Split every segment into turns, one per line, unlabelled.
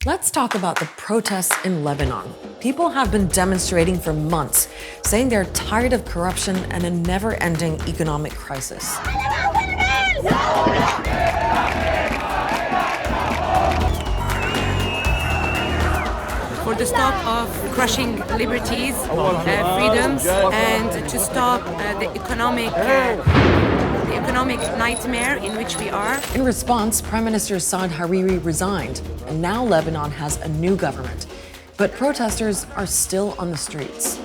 Let's talk about the protests in Lebanon. People have been demonstrating for months, saying they're tired of corruption and a never-ending economic crisis.
For the stop of crushing liberties, freedoms, and to stop the economic nightmare in which we are.
In response, Prime Minister Saad Hariri resigned, and now Lebanon has a new government. But protesters are still on the streets.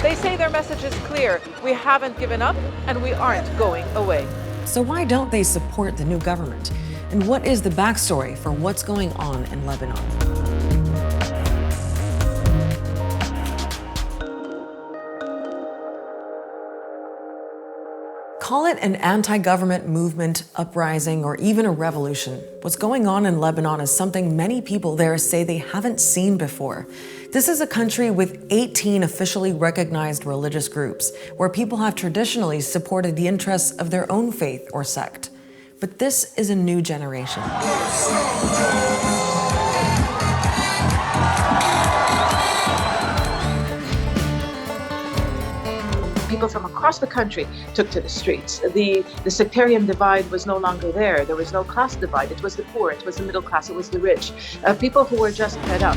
They say their message is clear. We haven't given up, and we aren't going away.
So why don't they support the new government? And what is the backstory for what's going on in Lebanon? Call it an anti-government movement, uprising, or even a revolution. What's going on in Lebanon is something many people there say they haven't seen before. This is a country with 18 officially recognized religious groups, where people have traditionally supported the interests of their own faith or sect. But this is a new generation.
People from across the country took to the streets. The sectarian divide was no longer there. There was no class divide. It was the poor, it was the middle class, it was the rich. People who were just fed up.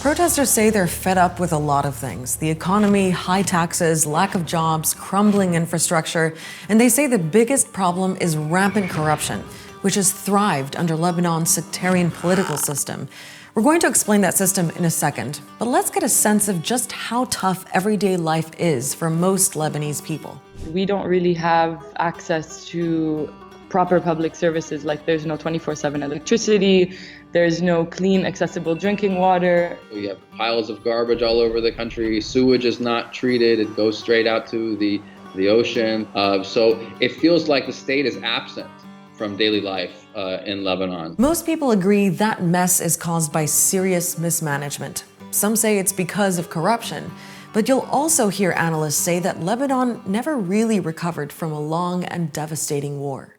Protesters say they're fed up with a lot of things: the economy, high taxes, lack of jobs, crumbling infrastructure, and they say the biggest problem is rampant corruption, which has thrived under Lebanon's sectarian political system. We're going to explain that system in a second, but let's get a sense of just how tough everyday life is for most Lebanese people.
We don't really have access to proper public services, like there's no 24/7 electricity, there's no clean, accessible drinking water.
We have piles of garbage all over the country. Sewage is not treated. It goes straight out to the ocean. So it feels like the state is absent from daily life in Lebanon.
Most people agree that mess is caused by serious mismanagement. Some say it's because of corruption, but you'll also hear analysts say that Lebanon never really recovered from a long and devastating war.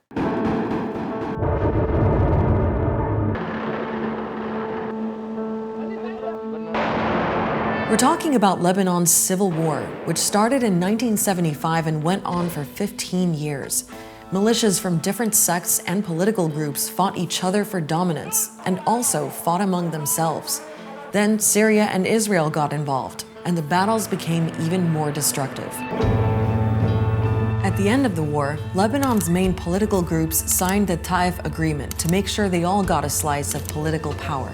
We're talking about Lebanon's Civil War, which started in 1975 and went on for 15 years. Militias from different sects and political groups fought each other for dominance and also fought among themselves. Then Syria and Israel got involved, and the battles became even more destructive. At the end of the war, Lebanon's main political groups signed the Taif Agreement to make sure they all got a slice of political power.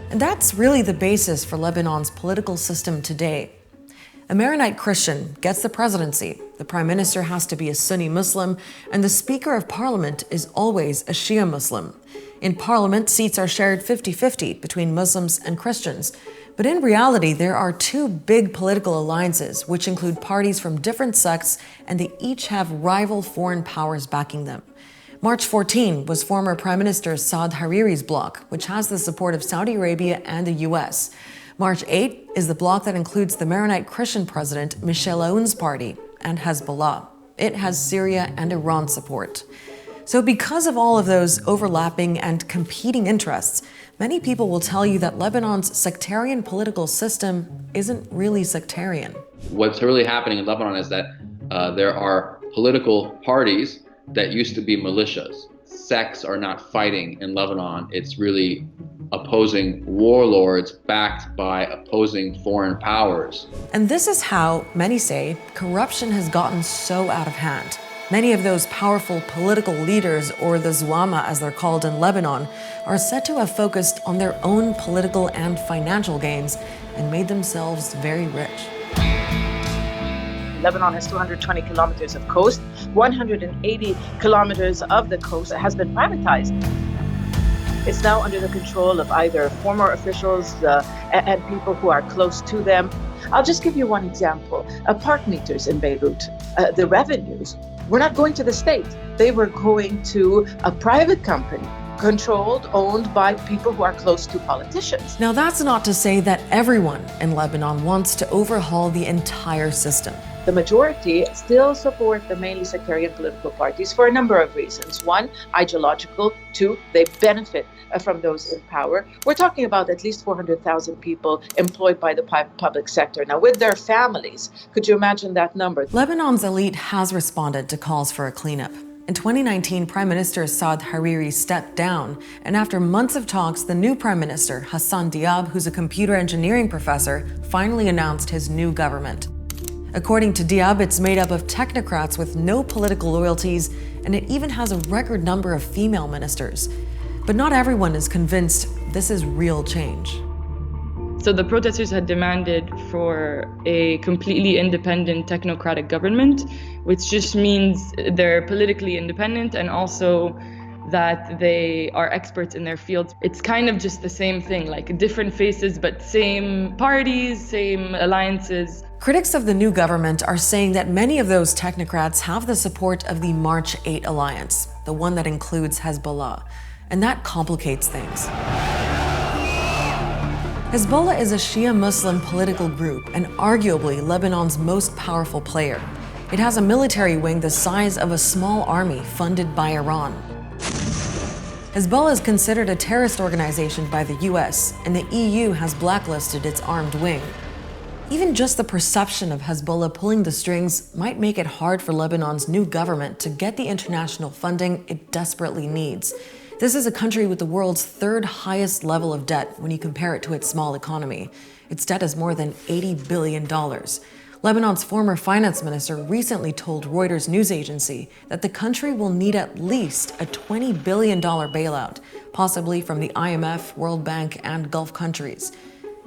And that's really the basis for Lebanon's political system today. A Maronite Christian gets the presidency, the prime minister has to be a Sunni Muslim, and the Speaker of Parliament is always a Shia Muslim. In Parliament, seats are shared 50-50 between Muslims and Christians. But in reality, there are two big political alliances, which include parties from different sects, and they each have rival foreign powers backing them. March 14 was former Prime Minister Saad Hariri's bloc, which has the support of Saudi Arabia and the US. March 8 is the bloc that includes the Maronite Christian president Michel Aoun's party and Hezbollah. It has Syria and Iran support. So because of all of those overlapping and competing interests, many people will tell you that Lebanon's sectarian political system isn't really sectarian.
What's really happening in Lebanon is that there are political parties that used to be militias. Sects are not fighting in Lebanon. It's really opposing warlords backed by opposing foreign powers.
And this is how, many say, corruption has gotten so out of hand. Many of those powerful political leaders, or the Zuama as they're called in Lebanon, are said to have focused on their own political and financial gains and made themselves very rich.
Lebanon has 220 kilometers of coast. 180 kilometers of the coast has been privatized. It's now under the control of either former officials and people who are close to them. I'll just give you one example. Park meters in Beirut, the revenues were not going to the state. They were going to a private company, controlled, owned by people who are close to politicians.
Now, that's not to say that everyone in Lebanon wants to overhaul the entire system.
The majority still support the mainly sectarian political parties for a number of reasons. One, ideological. Two, they benefit from those in power. We're talking about at least 400,000 people employed by the public sector. Now, with their families, could you imagine that number?
Lebanon's elite has responded to calls for a cleanup. In 2019, Prime Minister Saad Hariri stepped down, and after months of talks, the new Prime Minister, Hassan Diab, who's a computer engineering professor, finally announced his new government. According to Diab, it's made up of technocrats with no political loyalties, and it even has a record number of female ministers. But not everyone is convinced this is real change.
So the protesters had demanded for a completely independent technocratic government, which just means they're politically independent and also that they are experts in their fields. It's kind of just the same thing, like different faces, but same parties, same alliances.
Critics of the new government are saying that many of those technocrats have the support of the March 8 alliance, the one that includes Hezbollah, and that complicates things. Hezbollah is a Shia Muslim political group and arguably Lebanon's most powerful player. It has a military wing the size of a small army funded by Iran. Hezbollah is considered a terrorist organization by the US, and the EU has blacklisted its armed wing. Even just the perception of Hezbollah pulling the strings might make it hard for Lebanon's new government to get the international funding it desperately needs. This is a country with the world's third highest level of debt when you compare it to its small economy. Its debt is more than $80 billion. Lebanon's former finance minister recently told Reuters news agency that the country will need at least a $20 billion bailout, possibly from the IMF, World Bank, and Gulf countries.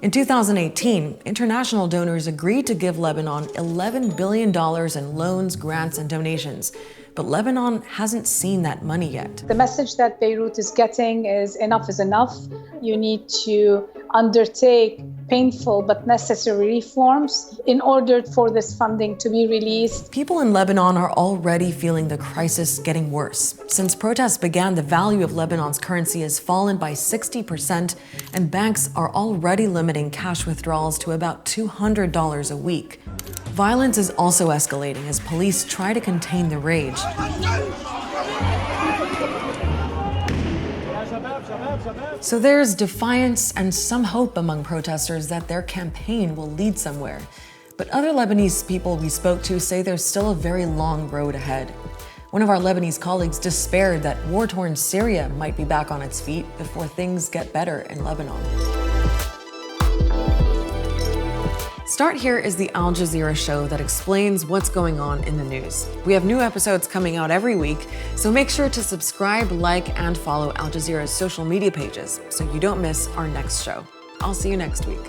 In 2018, international donors agreed to give Lebanon $11 billion in loans, grants, and donations. But Lebanon hasn't seen that money yet.
The message that Beirut is getting is enough. You need to undertake painful but necessary reforms in order for this funding to be released.
People in Lebanon are already feeling the crisis getting worse. Since protests began, the value of Lebanon's currency has fallen by 60%, and banks are already limiting cash withdrawals to about $200 a week. Violence is also escalating as police try to contain the rage. So there's defiance and some hope among protesters that their campaign will lead somewhere. But other Lebanese people we spoke to say there's still a very long road ahead. One of our Lebanese colleagues despaired that war-torn Syria might be back on its feet before things get better in Lebanon. Start Here is the Al Jazeera show that explains what's going on in the news. We have new episodes coming out every week, so make sure to subscribe, like, and follow Al Jazeera's social media pages so you don't miss our next show. I'll see you next week.